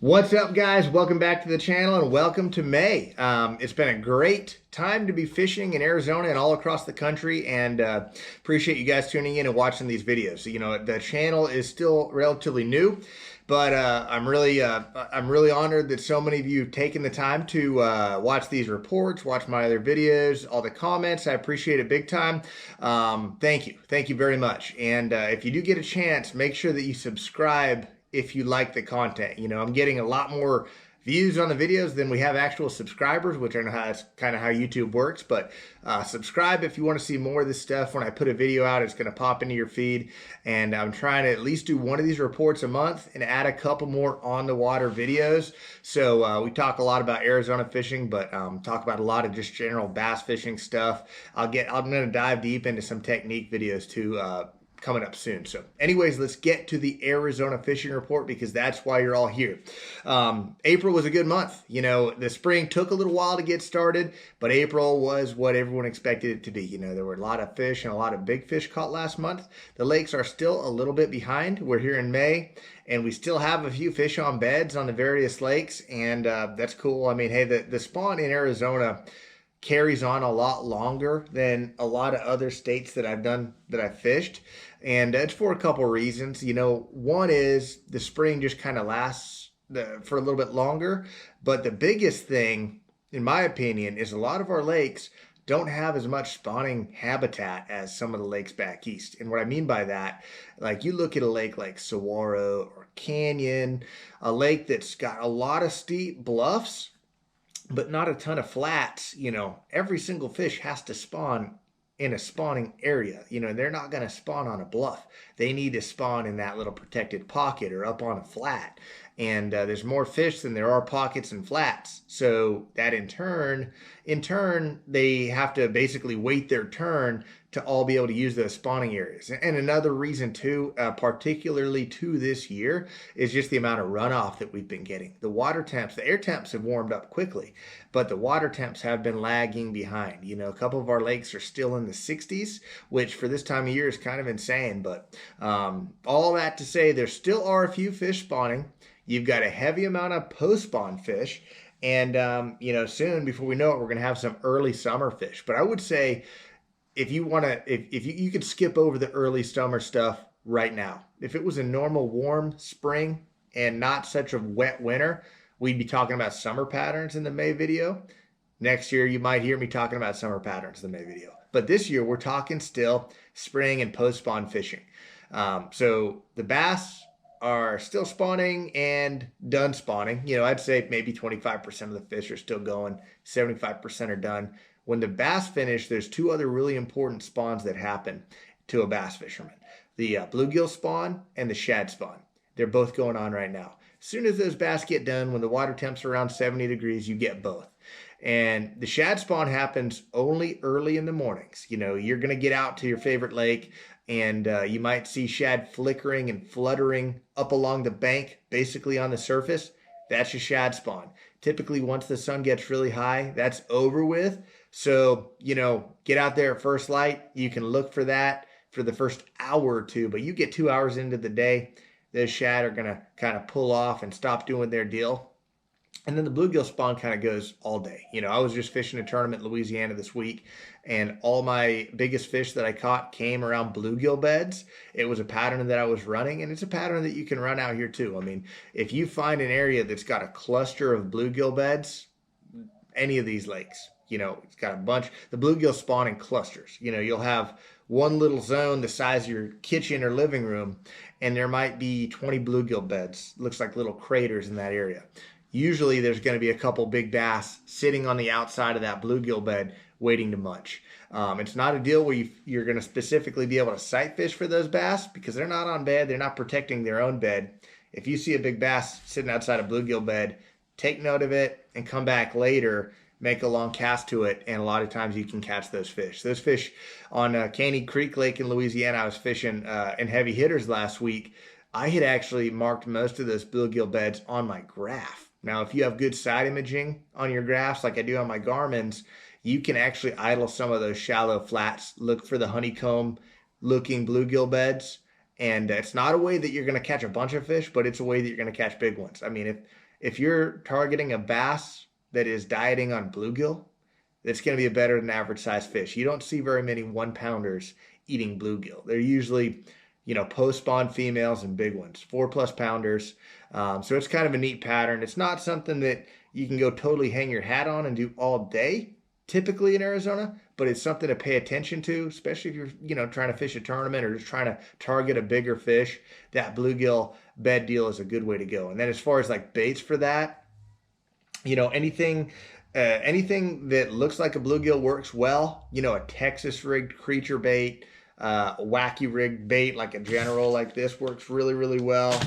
What's up, guys? Welcome back to the channel and welcome to May. It's been a great time to be fishing in Arizona and all across the country, and appreciate you guys tuning in and watching these videos. You know, the channel is still relatively new, but I'm really honored that so many of you have taken the time to watch these reports, watch my other videos, all the comments. I appreciate it big time. Thank you very much. And if you do get a chance, make sure that you subscribe if you like the content. You know, I'm getting a lot more views on the videos than we have actual subscribers, which I know how that's kind of how YouTube works. But subscribe if you want to see more of this stuff. When I put a video out, it's going to pop into your feed. And I'm trying to at least do one of these reports a month and add a couple more on the water videos. So we talk a lot about Arizona fishing, but talk about a lot of just general bass fishing stuff. I'm going to dive deep into some technique videos too, coming up soon. So anyways, let's get to the Arizona fishing report because that's why you're all here. April was a good month. You know, the spring took a little while to get started, but April was what everyone expected it to be. You know, there were a lot of fish and a lot of big fish caught last month. The lakes are still a little bit behind. We're here in May and we still have a few fish on beds on the various lakes, and that's cool. I mean, hey, the spawn in Arizona carries on a lot longer than a lot of other states that I've fished. And it's for a couple reasons. You know, one is the spring just kind of lasts for a little bit longer. But the biggest thing, in my opinion, is a lot of our lakes don't have as much spawning habitat as some of the lakes back east. And what I mean by that, like you look at a lake like Saguaro or Canyon, a lake that's got a lot of steep bluffs, but not a ton of flats. You know, every single fish has to spawn in a spawning area. You know, they're not going to spawn on a bluff. They need to spawn in that little protected pocket or up on a flat. And there's more fish than there are pockets and flats. So that in turn, they have to basically wait their turn to all be able to use those spawning areas. And another reason too, particularly to this year, is just the amount of runoff that we've been getting. The water temps, the air temps have warmed up quickly, but the water temps have been lagging behind. You know, a couple of our lakes are still in the 60s, which for this time of year is kind of insane. But all that to say, there still are a few fish spawning. You've got a heavy amount of post-spawn fish. And, you know, soon, before we know it, we're going to have some early summer fish. But I would say, if you want to, if you could skip over the early summer stuff right now. If it was a normal warm spring and not such a wet winter, we'd be talking about summer patterns in the May video. Next year, you might hear me talking about summer patterns in the May video. But this year, we're talking still spring and post-spawn fishing. So the bass are still spawning and done spawning. You know, I'd say maybe 25% of the fish are still going, 75% are done. When the bass finish, there's two other really important spawns that happen to a bass fisherman. The bluegill spawn and the shad spawn. They're both going on right now. As soon as those bass get done, when the water temps are around 70 degrees, you get both. And the shad spawn happens only early in the mornings. You know, you're going to get out to your favorite lake and you might see shad flickering and fluttering up along the bank, basically on the surface. That's your shad spawn. Typically, once the sun gets really high, that's over with. So, you know, get out there at first light. You can look for that for the first hour or two, but you get 2 hours into the day, those shad are going to kind of pull off and stop doing their deal. And then the bluegill spawn kind of goes all day. You know, I was just fishing a tournament in Louisiana this week, and all my biggest fish that I caught came around bluegill beds. It was a pattern that I was running, and it's a pattern that you can run out here too. I mean, if you find an area that's got a cluster of bluegill beds, any of these lakes, you know, it's got a bunch. The bluegill spawn in clusters. You know, you'll have one little zone the size of your kitchen or living room, and there might be 20 bluegill beds. Looks like little craters in that area. Usually there's going to be a couple big bass sitting on the outside of that bluegill bed waiting to munch. It's not a deal where you're going to specifically be able to sight fish for those bass because they're not on bed. They're not protecting their own bed. If you see a big bass sitting outside a bluegill bed, take note of it and come back later, make a long cast to it, and a lot of times you can catch those fish. Those fish on Caney Creek Lake in Louisiana, I was fishing in heavy hitters last week. I had actually marked most of those bluegill beds on my graph. Now, if you have good side imaging on your graphs like I do on my Garmin's, you can actually idle some of those shallow flats, look for the honeycomb looking bluegill beds. And it's not a way that you're going to catch a bunch of fish, but it's a way that you're going to catch big ones. I mean, if you're targeting a bass that is dieting on bluegill, it's going to be a better than average size fish. You don't see very many 1-pounders eating bluegill. They're usually, post-spawn females and big ones, 4+ pounders. So it's kind of a neat pattern. It's not something that you can go totally hang your hat on and do all day, typically in Arizona, but it's something to pay attention to, especially if you're, trying to fish a tournament or just trying to target a bigger fish. That bluegill bed deal is a good way to go. And then as far as like baits for that, anything that looks like a bluegill works well. A Texas rigged creature bait, wacky rigged bait like a general like this works really, really well.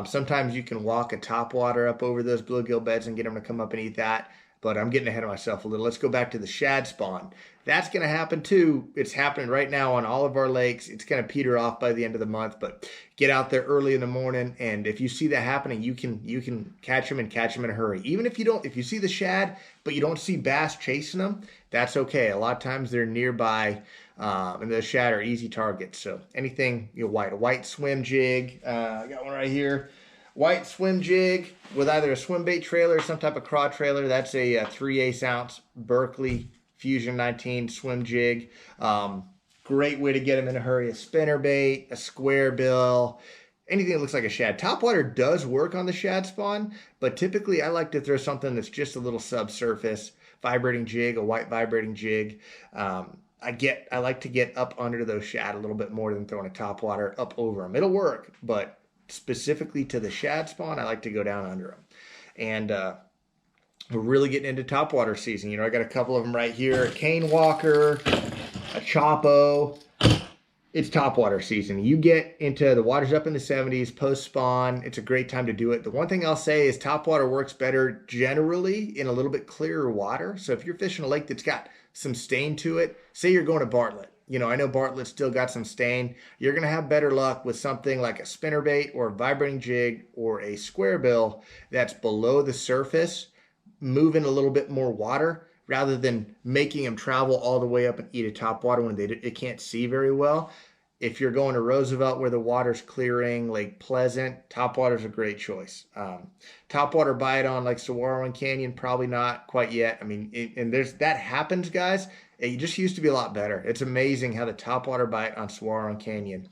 Sometimes you can walk a topwater up over those bluegill beds and get them to come up and eat that. But I'm getting ahead of myself a little. Let's go back to the shad spawn. That's going to happen too. It's happening right now on all of our lakes. It's going to peter off by the end of the month, but get out there early in the morning. And if you see that happening, you can catch them and catch them in a hurry. Even if you see the shad, but you don't see bass chasing them, that's okay. A lot of times they're nearby, and the shad are easy targets. So anything, a white swim jig. I got one right here. White swim jig with either a swim bait trailer or some type of craw trailer. That's a 3/8 ounce Berkeley Fusion 19 swim jig. Great way to get them in a hurry. A spinner bait, a square bill, anything that looks like a shad. Topwater does work on the shad spawn, but typically I like to throw something that's just a little subsurface. Vibrating jig, a white vibrating jig. I like to get up under those shad a little bit more than throwing a topwater up over them. It'll work, but specifically to the shad spawn, I like to go down under them. And we're really getting into topwater season. I got a couple of them right here. A cane walker, a chopo. It's topwater season. You get into the waters up in the 70s, post-spawn. It's a great time to do it. The one thing I'll say is topwater works better generally in a little bit clearer water. So if you're fishing a lake that's got some stain to it, say you're going to Bartlett. I know Bartlett still got some stain. You're going to have better luck with something like a spinnerbait or a vibrating jig or a square bill that's below the surface, moving a little bit more water rather than making them travel all the way up and eat a topwater when they can't see very well. If you're going to Roosevelt where the water's clearing, Lake Pleasant, topwater's a great choice. Topwater bite on like Saguaro and Canyon, probably not quite yet. I mean, that happens, guys. It just used to be a lot better. It's amazing how the topwater bite on Saguaro and Canyon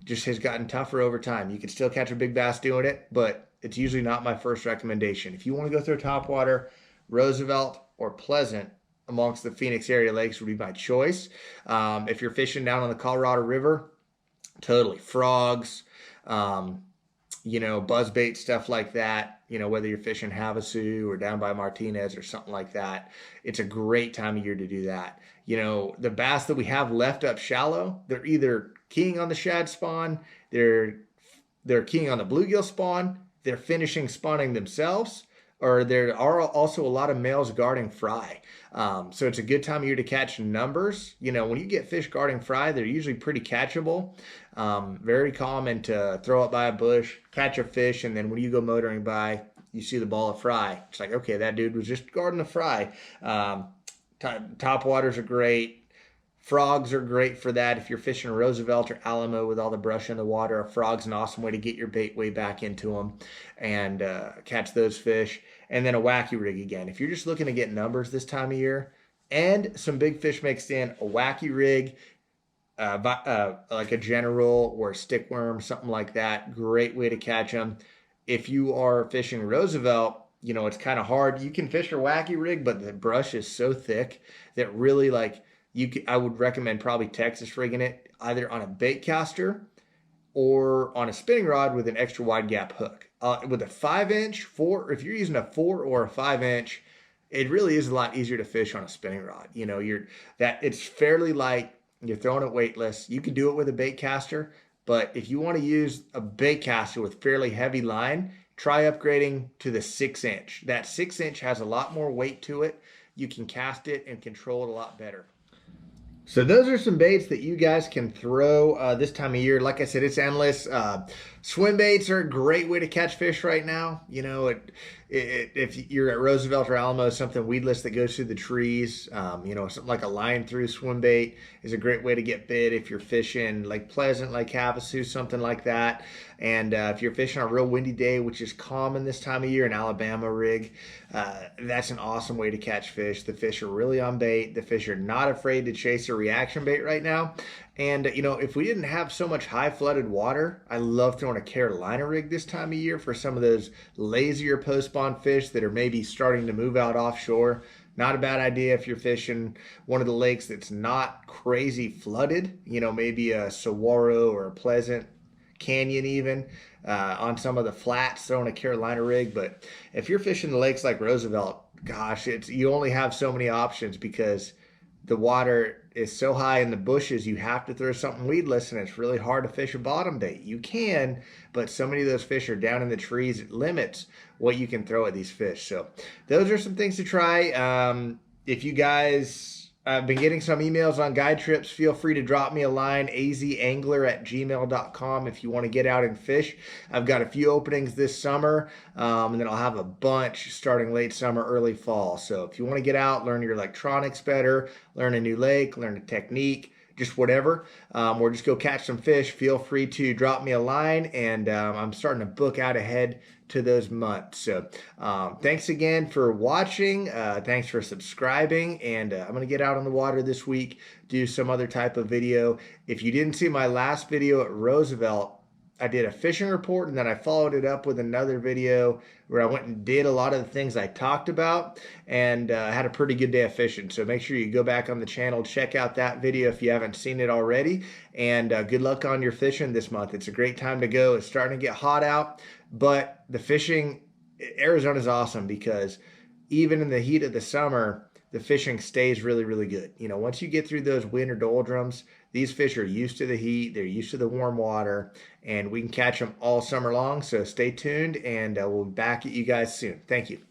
just has gotten tougher over time. You can still catch a big bass doing it, but it's usually not my first recommendation. If you want to go through topwater, Roosevelt or Pleasant amongst the Phoenix area lakes would be my choice. If you're fishing down on the Colorado River, totally. Frogs, buzzbait, stuff like that. Whether you're fishing Havasu or down by Martinez or something like that, it's a great time of year to do that. The bass that we have left up shallow, they're either keying on the shad spawn, they're keying on the bluegill spawn, they're finishing spawning themselves, or there are also a lot of males guarding fry. So it's a good time of year to catch numbers. When you get fish guarding fry, they're usually pretty catchable. Very common to throw up by a bush, catch a fish, and then when you go motoring by, you see the ball of fry. It's like, okay, that dude was just guarding the fry. Topwaters are great. Frogs are great for that. If you're fishing Roosevelt or Alamo with all the brush in the water, a frog's an awesome way to get your bait way back into them and catch those fish. And then a wacky rig again. If you're just looking to get numbers this time of year and some big fish mixed in, a wacky rig, like a general or a stickworm, something like that, great way to catch them. If you are fishing Roosevelt, it's kind of hard. You can fish a wacky rig, but the brush is so thick that really I would recommend probably Texas rigging it either on a bait caster or on a spinning rod with an extra wide gap hook. With a 5-inch, if you're using a 4 or a 5-inch, it really is a lot easier to fish on a spinning rod. It's fairly light. You're throwing it weightless. You can do it with a bait caster, but if you want to use a bait caster with fairly heavy line, try upgrading to the 6-inch. That 6-inch has a lot more weight to it. You can cast it and control it a lot better. So those are some baits that you guys can throw this time of year. Like I said, it's endless. Swim baits are a great way to catch fish right now. You know, if you're at Roosevelt or Alamo, something weedless that goes through the trees, you know, something like a line through swim bait is a great way to get bit if you're fishing Lake Pleasant, Lake Havasu, something like that. And if you're fishing on a real windy day, which is common this time of year, an Alabama rig, that's an awesome way to catch fish. The fish are really on bait. The fish are not afraid to chase a reaction bait right now. And, you know, if we didn't have so much high flooded water, I love throwing a Carolina rig this time of year for some of those lazier post spawn fish that are maybe starting to move out offshore. Not a bad idea if you're fishing one of the lakes that's not crazy flooded, you know, maybe a Saguaro or a Pleasant Canyon even, on some of the flats, throwing a Carolina rig. But if you're fishing the lakes like Roosevelt, gosh, you only have so many options because the water is so high in the bushes, you have to throw something weedless, and it's really hard to fish a bottom bait. You can, but so many of those fish are down in the trees, it limits what you can throw at these fish. So those are some things to try. If you guys have been getting some emails on guide trips, feel free to drop me a line, azangler@gmail.com, if you want to get out and fish. I've got a few openings this summer, and then I'll have a bunch starting late summer, early fall. So if you want to get out, learn your electronics better, learn a new lake, learn a technique, just whatever, or just go catch some fish, feel free to drop me a line. And I'm starting to book out ahead to those months. So thanks again for watching. Thanks for subscribing. And I'm going to get out on the water this week, do some other type of video. If you didn't see my last video at Roosevelt, I did a fishing report, and then I followed it up with another video where I went and did a lot of the things I talked about, and had a pretty good day of fishing. So make sure you go back on the channel, check out that video if you haven't seen it already, and good luck on your fishing this month. It's a great time to go. It's starting to get hot out, but the fishing, Arizona is awesome because even in the heat of the summer, the fishing stays really, really good. You know, once you get through those winter doldrums, these fish are used to the heat, they're used to the warm water, and we can catch them all summer long. So stay tuned, and we'll be back at you guys soon. Thank you.